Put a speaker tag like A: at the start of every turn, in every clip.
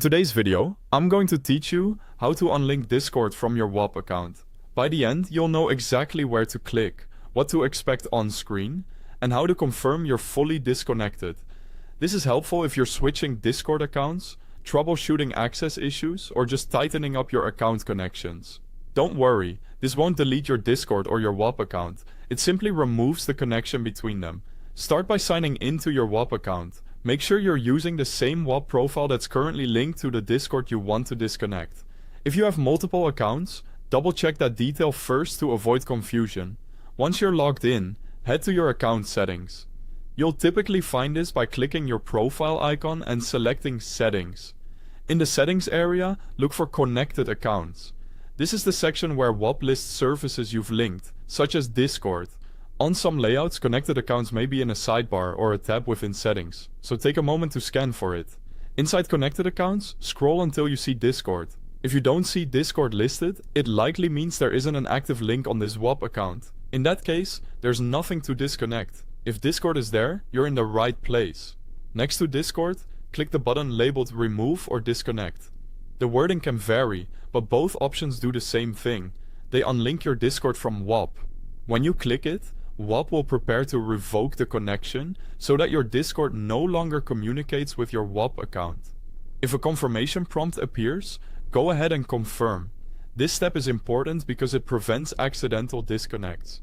A: Today's video, I'm going to teach you how to unlink Discord from your Whop account. By the end, you'll know exactly where to click, what to expect on screen, and how to confirm you're fully disconnected. This is helpful if you're switching Discord accounts, troubleshooting access issues, or just tightening up your account connections. Don't worry, this won't delete your Discord or your Whop account. It simply removes the connection between them. Start by signing into your Whop account. Make sure you're using the same Whop profile that's currently linked to the Discord you want to disconnect. If you have multiple accounts, double check that detail first to avoid confusion. Once you're logged in, head to your account settings. You'll typically find this by clicking your profile icon and selecting Settings. In the Settings area, look for Connected Accounts. This is the section where Whop lists services you've linked, such as Discord. On some layouts, connected accounts may be in a sidebar or a tab within Settings, so take a moment to scan for it. Inside connected accounts, scroll until you see Discord. If you don't see Discord listed, it likely means there isn't an active link on this Whop account. In that case, there's nothing to disconnect. If Discord is there, you're in the right place. Next to Discord, click the button labeled Remove or Disconnect. The wording can vary, but both options do the same thing. They unlink your Discord from Whop. When you click it, Whop will prepare to revoke the connection so that your Discord no longer communicates with your Whop account. If a confirmation prompt appears, go ahead and confirm. This step is important because it prevents accidental disconnects.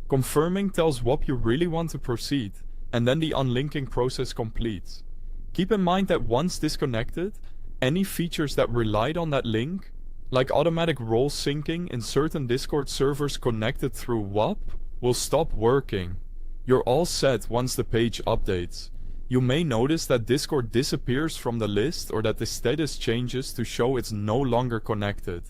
A: Confirming tells Whop you really want to proceed, and then the unlinking process completes. Keep in mind that once disconnected, any features that relied on that link, like automatic role syncing in certain Discord servers connected through Whop, will stop working. You're all set once the page updates. You may notice that Discord disappears from the list or that the status changes to show it's no longer connected.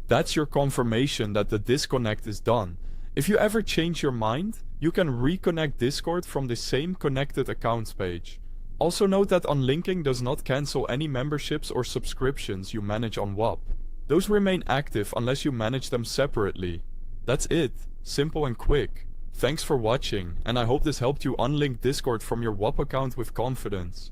A: That's your confirmation that the disconnect is done. If you ever change your mind, you can reconnect Discord from the same connected accounts page. Also note that unlinking does not cancel any memberships or subscriptions you manage on Whop. Those remain active unless you manage them separately. That's it. Simple and quick. Thanks for watching, and I hope this helped you unlink Discord from your Whop account with confidence.